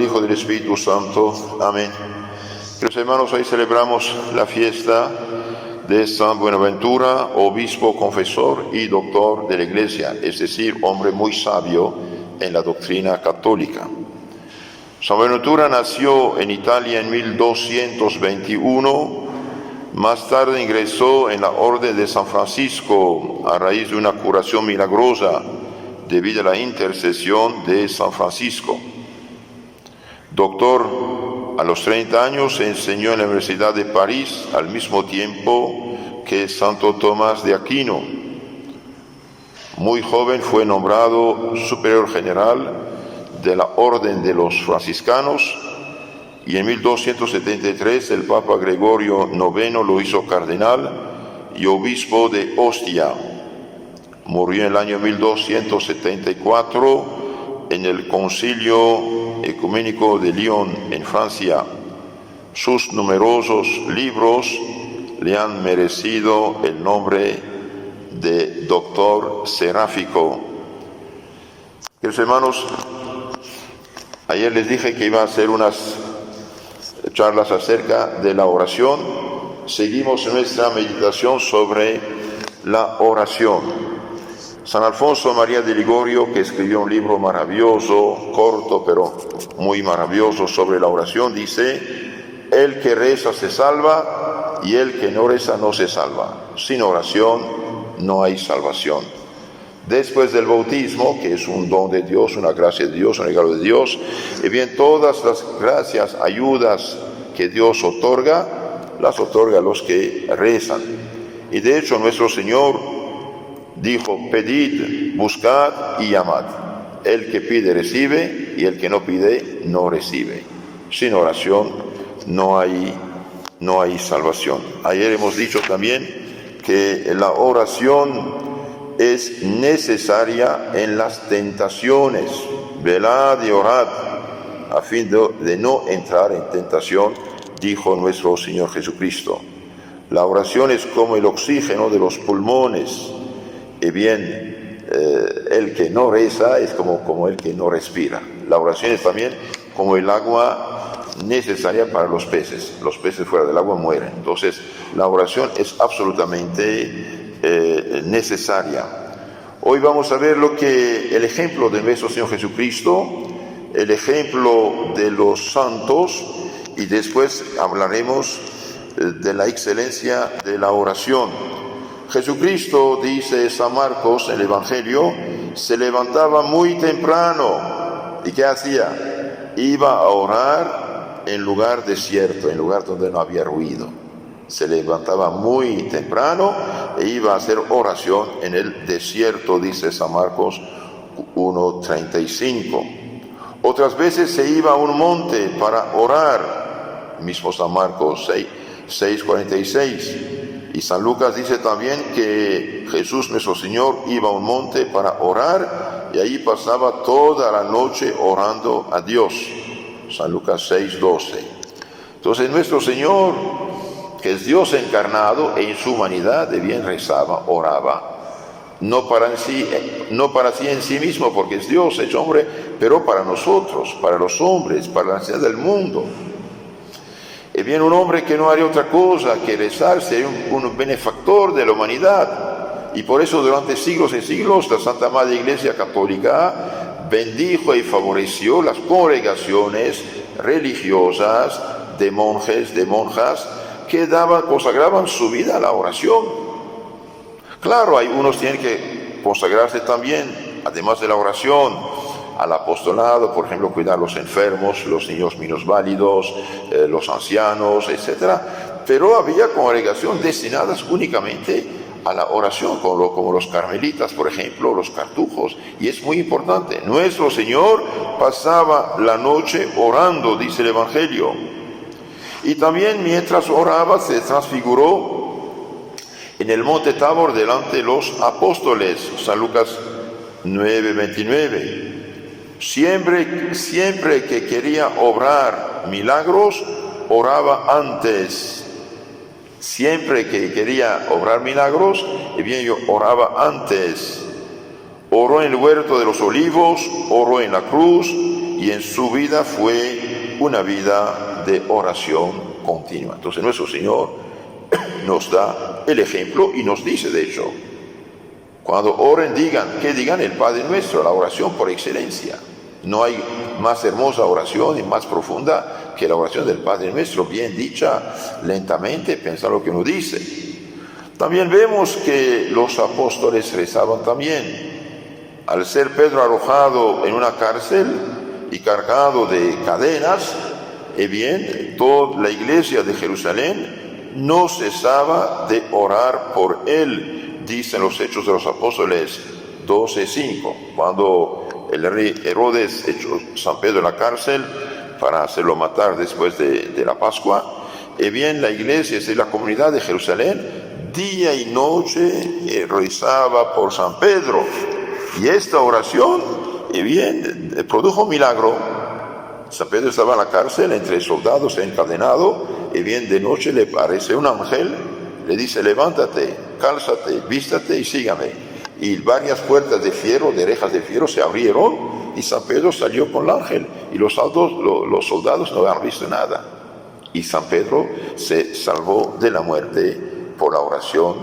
del Hijo y del Espíritu Santo. Amén. Queridos hermanos, hoy celebramos la fiesta de San Buenaventura, obispo, confesor y doctor de la Iglesia, es decir, hombre muy sabio en la doctrina católica. San Buenaventura nació en Italia en 1221, más tarde ingresó en la Orden de San Francisco a raíz de una curación milagrosa debido a la intercesión de San Francisco. Doctor, a los 30 años se enseñó en la Universidad de París al mismo tiempo que Santo Tomás de Aquino. Muy joven fue nombrado superior general de la Orden de los Franciscanos y en 1273 el Papa Gregorio IX lo hizo cardenal y obispo de Ostia. Murió en el año 1274 en el Concilio Ecuménico de Lyon, en Francia. Sus numerosos libros le han merecido el nombre de doctor seráfico. Queridos hermanos, ayer les dije que iba a hacer unas charlas acerca de la oración. Seguimos nuestra meditación sobre la oración. San Alfonso María de Ligorio, que escribió un libro maravilloso, corto pero muy maravilloso sobre la oración, dice: el que reza se salva y el que no reza no se salva. Sin oración no hay salvación. Después del bautismo, que es un don de Dios, una gracia de Dios, un regalo de Dios, y bien todas las gracias, ayudas que Dios otorga, las otorga a los que rezan. Y de hecho nuestro Señor dijo: pedid, buscad y llamad. El que pide recibe y el que no pide no recibe. Sin oración no hay salvación. Ayer hemos dicho también que la oración es necesaria en las tentaciones. Velad y orad a fin de no entrar en tentación, dijo nuestro Señor Jesucristo. La oración es como el oxígeno de los pulmones. Y bien, el que no reza es como el que no respira. La oración es también como el agua necesaria para los peces. Los peces fuera del agua mueren. Entonces, la oración es absolutamente necesaria. Hoy vamos a ver el ejemplo de nuestro Señor Jesucristo, el ejemplo de los santos, y después hablaremos de la excelencia de la oración. Jesucristo, dice San Marcos en el Evangelio, se levantaba muy temprano. ¿Y qué hacía? Iba a orar en lugar desierto, en lugar donde no había ruido. Se levantaba muy temprano e iba a hacer oración en el desierto, dice San Marcos 1:35. Otras veces se iba a un monte para orar, mismo San Marcos 6:46. Y San Lucas dice también que Jesús nuestro Señor iba a un monte para orar y ahí pasaba toda la noche orando a Dios. San Lucas 6:12. Entonces nuestro Señor, que es Dios encarnado, en su humanidad de bien rezaba, oraba. No para sí en sí mismo, porque es Dios hecho hombre, pero para nosotros, para los hombres, para la necesidad del mundo. Y bien, un hombre que no haría otra cosa que rezar sería un benefactor de la humanidad. Y por eso durante siglos y siglos la Santa Madre Iglesia Católica bendijo y favoreció las congregaciones religiosas de monjes, de monjas, que consagraban su vida a la oración. Claro, hay unos que tienen que consagrarse también, además de la oración, al apostolado, por ejemplo, cuidar a los enfermos, los niños minusválidos, los ancianos, etc. Pero había congregaciones destinadas únicamente a la oración, como los carmelitas, por ejemplo, los cartujos, y es muy importante. Nuestro Señor pasaba la noche orando, dice el Evangelio, y también mientras oraba se transfiguró en el monte Tabor delante de los apóstoles, San Lucas 9:29. Siempre que quería obrar milagros, oraba antes. Siempre que quería obrar milagros, yo oraba antes. Oró en el huerto de los olivos, oró en la cruz y en su vida fue una vida de oración continua. Entonces nuestro Señor nos da el ejemplo y nos dice, de hecho, cuando oren, digan el Padre Nuestro, la oración por excelencia. No hay más hermosa oración y más profunda que la oración del Padre Nuestro, bien dicha, lentamente, pensar lo que uno dice. También vemos que los apóstoles rezaban también. Al ser Pedro arrojado en una cárcel y cargado de cadenas, bien, toda la iglesia de Jerusalén no cesaba de orar por él, dicen los Hechos de los Apóstoles 12:5, cuando el rey Herodes echó a San Pedro en la cárcel para hacerlo matar después de la Pascua. Bien, la iglesia, es decir, la comunidad de Jerusalén, día y noche rezaba por San Pedro. Y esta oración, bien, produjo un milagro. San Pedro estaba en la cárcel entre soldados encadenado, y bien, de noche le aparece un ángel, le dice: levántate, cálzate, vístate y sígame. Y varias puertas de fierro, de rejas de fierro, se abrieron y San Pedro salió con el ángel. Y los soldados no habían visto nada. Y San Pedro se salvó de la muerte por la oración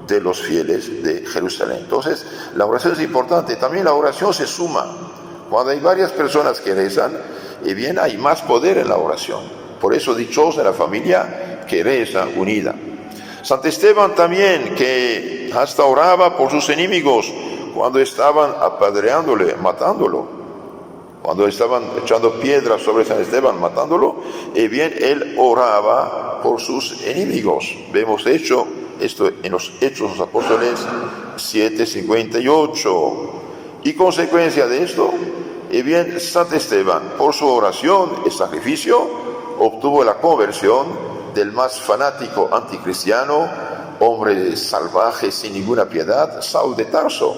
de los fieles de Jerusalén. Entonces, la oración es importante. También la oración se suma. Cuando hay varias personas que rezan, y bien, hay más poder en la oración. Por eso, dichosa la familia que reza unida. San Esteban también, que hasta oraba por sus enemigos cuando estaban apedreándole, matándolo. Cuando estaban echando piedras sobre San Esteban, matándolo, y bien, él oraba por sus enemigos. Vemos hecho esto en los Hechos de los Apóstoles 7:58. Y consecuencia de esto, y bien, San Esteban, por su oración y sacrificio, obtuvo la conversión del más fanático anticristiano, hombre salvaje sin ninguna piedad, Saúl de Tarso,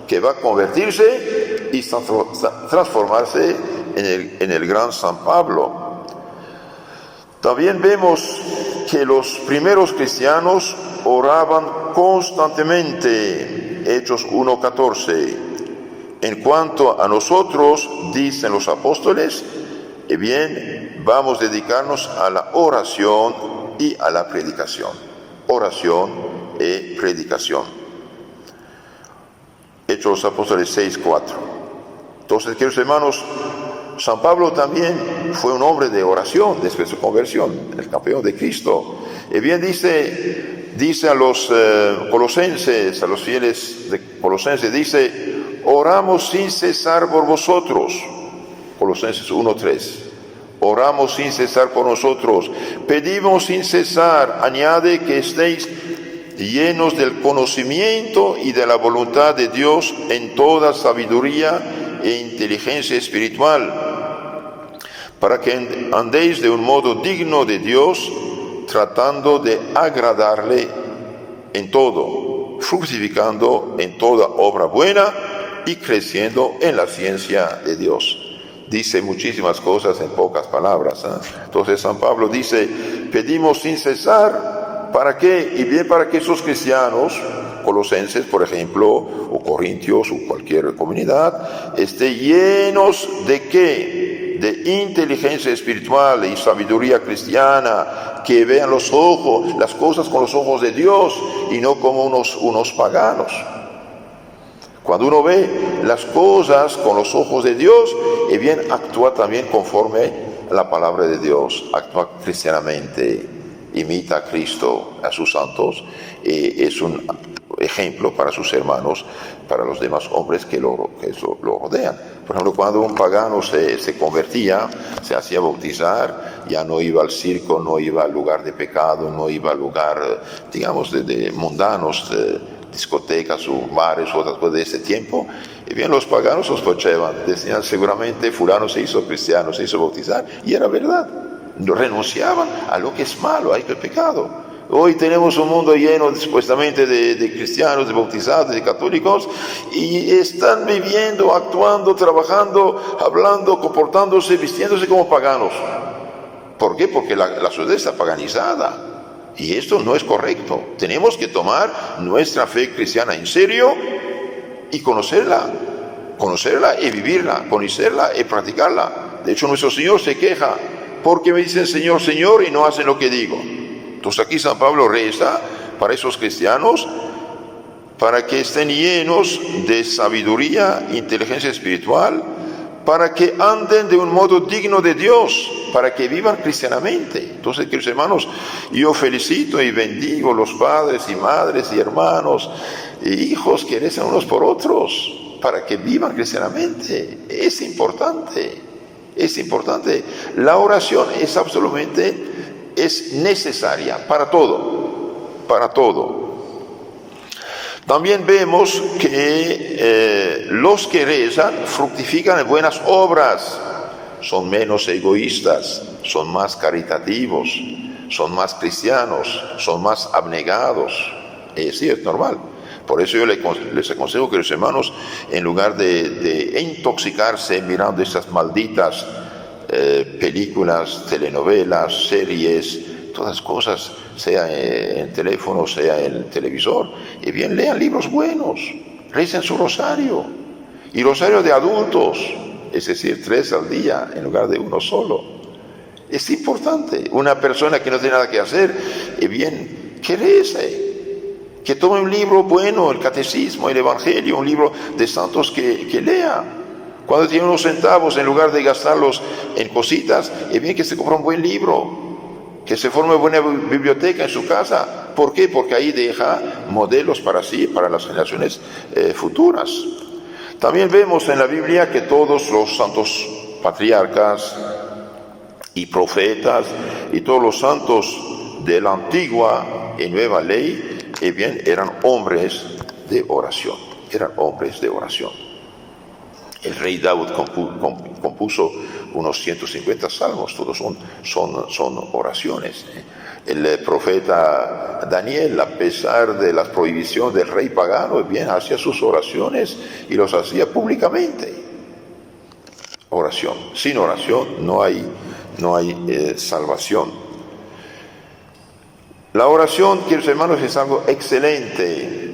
que va a convertirse y transformarse en el gran San Pablo. También vemos que los primeros cristianos oraban constantemente, Hechos 1:14. En cuanto a nosotros, dicen los apóstoles, bien, vamos a dedicarnos a la oración y a la predicación. Oración y predicación. Hechos de los Apóstoles 6:4. Entonces, queridos hermanos, San Pablo también fue un hombre de oración después de su conversión, el campeón de Cristo. Y bien dice a los colosenses, a los fieles de Colosenses, dice: oramos sin cesar por vosotros. Colosenses 1:3. Oramos sin cesar por nosotros. Pedimos sin cesar, añade, que estéis llenos del conocimiento y de la voluntad de Dios en toda sabiduría e inteligencia espiritual, para que andéis de un modo digno de Dios, tratando de agradarle en todo, fructificando en toda obra buena y creciendo en la ciencia de Dios. Dice muchísimas cosas en pocas palabras. Entonces San Pablo dice: pedimos sin cesar. ¿Para qué? Y bien, para que esos cristianos, colosenses por ejemplo, o corintios, o cualquier comunidad, estén llenos de ¿qué? De inteligencia espiritual y sabiduría cristiana, que vean las cosas con los ojos de Dios y no como unos paganos. Cuando uno ve las cosas con los ojos de Dios, y bien, actúa también conforme a la palabra de Dios, actúa cristianamente, imita a Cristo, a sus santos, es un ejemplo para sus hermanos, para los demás hombres que lo rodean. Por ejemplo, cuando un pagano se convertía, se hacía bautizar, ya no iba al circo, no iba al lugar de pecado, no iba al lugar, digamos, de mundanos, discotecas o bares o otras cosas de ese tiempo. Y bien, los paganos sospechaban, decían: seguramente fulano se hizo cristiano, se hizo bautizar, y era verdad. Renunciaban a lo que es malo, a el pecado. Hoy tenemos un mundo lleno supuestamente de cristianos, de bautizados, de católicos, y están viviendo, actuando, trabajando, hablando, comportándose, vistiéndose como paganos. ¿Por qué? Porque la sociedad está paganizada. Y esto no es correcto. Tenemos que tomar nuestra fe cristiana en serio y conocerla. conocerla y vivirla, conocerla y practicarla. De hecho, nuestro Señor se queja, porque me dicen Señor, Señor, y no hacen lo que digo. Entonces aquí San Pablo reza para esos cristianos, para que estén llenos de sabiduría, inteligencia espiritual, para que anden de un modo digno de Dios, para que vivan cristianamente. Entonces, queridos hermanos, yo felicito y bendigo los padres y madres y hermanos e hijos que rezan unos por otros, para que vivan cristianamente. Es importante, es importante. La oración es absolutamente, es necesaria para todo, para todo. También vemos que los que rezan fructifican en buenas obras, son menos egoístas, son más caritativos, son más cristianos, son más abnegados. Sí, es normal. Por eso yo les aconsejo que los hermanos, en lugar de intoxicarse mirando estas malditas películas, telenovelas, series, todas cosas, sea en teléfono, sea en televisor, y bien lean libros buenos, recen su rosario, y rosario de adultos, es decir, 3 al día en lugar de 1 solo. Es importante. Una persona que no tiene nada que hacer, y bien, que rece, que tome un libro bueno, el catecismo, el evangelio, un libro de santos que lea. Cuando tiene unos centavos, en lugar de gastarlos en cositas, es bien que se compre un buen libro, que se forme buena biblioteca en su casa. ¿Por qué? Porque ahí deja modelos para sí, para las generaciones futuras. También vemos en la Biblia que todos los santos patriarcas y profetas y todos los santos de la antigua y nueva ley, bien, eran hombres de oración, eran hombres de oración. El rey Daud compuso unos 150 salmos, todos son oraciones. El profeta Daniel, a pesar de las prohibiciones del rey pagano, bien, hacía sus oraciones y los hacía públicamente. Oración. Sin oración no hay salvación. La oración, queridos hermanos, es algo excelente.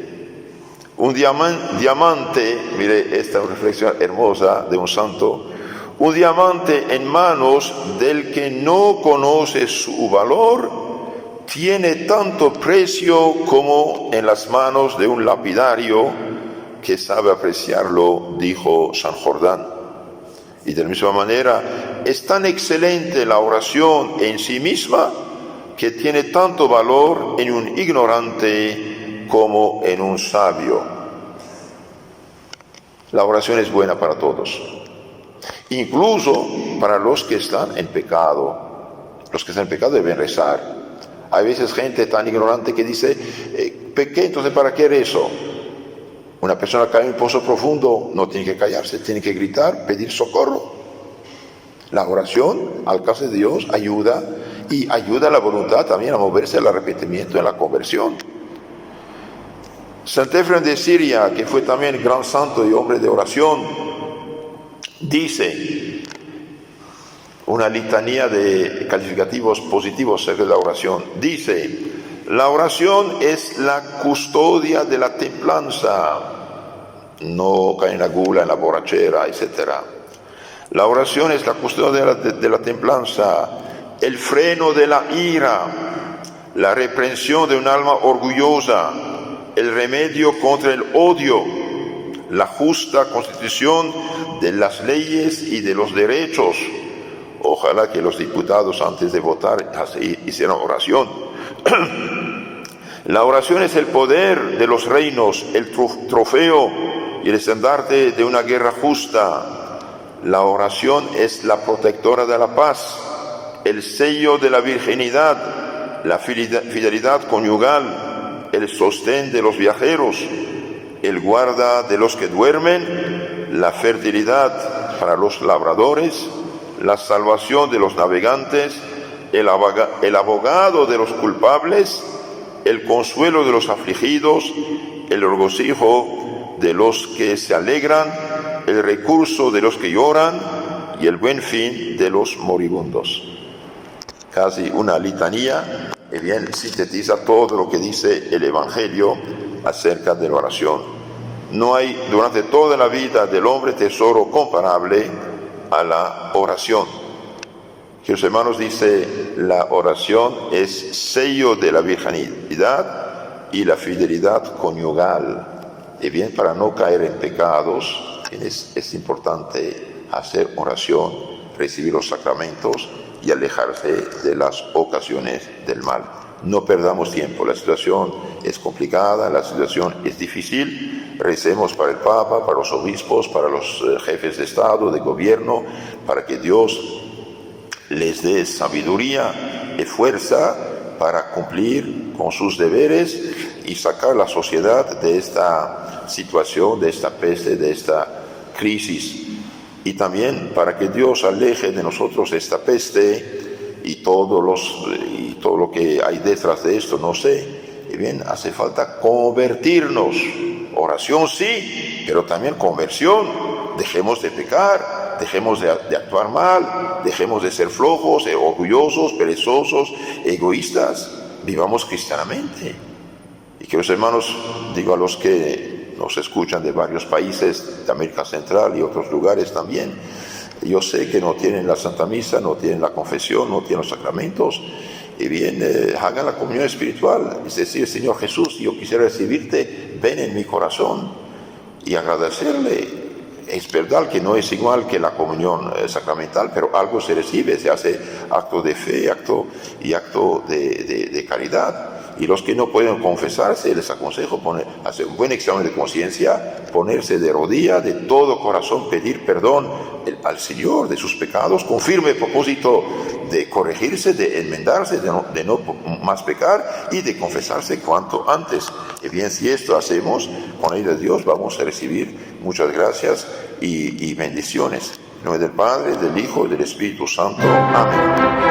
Un diamante, mire esta reflexión hermosa de un santo, un diamante en manos del que no conoce su valor tiene tanto precio como en las manos de un lapidario que sabe apreciarlo, dijo San Jordán. Y de la misma manera, es tan excelente la oración en sí misma que tiene tanto valor en un ignorante como en un sabio. La oración es buena para todos, incluso para los que están en pecado. Los que están en pecado deben rezar. Hay veces gente tan ignorante que dice, pequé, entonces ¿para qué rezo? Una persona cae en un pozo profundo, no tiene que callarse, tiene que gritar, pedir socorro. La oración, al alcance de Dios, ayuda, y ayuda a la voluntad también a moverse al arrepentimiento, en la conversión. Sant Efrem de Siria, que fue también gran santo y hombre de oración, dice una litanía de calificativos positivos acerca de la oración. Dice, la oración es la custodia de la templanza, no cae en la gula, en la borrachera, etc. La oración es la custodia de la templanza, el freno de la ira, la reprensión de un alma orgullosa, el remedio contra el odio, la justa constitución de las leyes y de los derechos. Ojalá que los diputados antes de votar hicieran oración. La oración es el poder de los reinos, el trofeo y el estandarte de una guerra justa. La oración es la protectora de la paz, el sello de la virginidad, la fidelidad conyugal, el sostén de los viajeros, el guarda de los que duermen, la fertilidad para los labradores, la salvación de los navegantes, el abogado de los culpables, el consuelo de los afligidos, el regocijo de los que se alegran, el recurso de los que lloran y el buen fin de los moribundos. Casi una litanía, y bien sintetiza todo lo que dice el Evangelio acerca de la oración. No hay durante toda la vida del hombre tesoro comparable a la oración. Queridos hermanos, dice, la oración es sello de la virginidad y la fidelidad conyugal. Y bien, para no caer en pecados, es importante hacer oración, recibir los sacramentos y alejarse de las ocasiones del mal. No perdamos tiempo, la situación es complicada, la situación es difícil. Recemos para el Papa, para los obispos, para los jefes de Estado, de gobierno, para que Dios les dé sabiduría y fuerza para cumplir con sus deberes y sacar la sociedad de esta situación, de esta peste, de esta crisis. Y también para que Dios aleje de nosotros esta peste y todo lo que hay detrás de esto, no sé. Y bien, hace falta convertirnos. Oración sí, pero también conversión. Dejemos de pecar, dejemos de actuar mal, dejemos de ser flojos, orgullosos, perezosos, egoístas. Vivamos cristianamente. Y queridos hermanos, digo a los que nos escuchan de varios países de América Central y otros lugares también, yo sé que no tienen la Santa Misa, no tienen la confesión, no tienen los sacramentos. Y bien, hagan la comunión espiritual, es decir, Señor Jesús, yo quisiera recibirte, ven en mi corazón y agradecerle. Es verdad que no es igual que la comunión sacramental, pero algo se recibe, se hace acto de fe, acto de caridad. Y los que no pueden confesarse, les aconsejo hacer un buen examen de conciencia, ponerse de rodilla, de todo corazón, pedir perdón al Señor de sus pecados, con firme propósito de corregirse, de enmendarse, de no más pecar y de confesarse cuanto antes. Y bien, si esto hacemos, con la ayuda de Dios vamos a recibir muchas gracias y bendiciones. En nombre del Padre, del Hijo y del Espíritu Santo. Amén.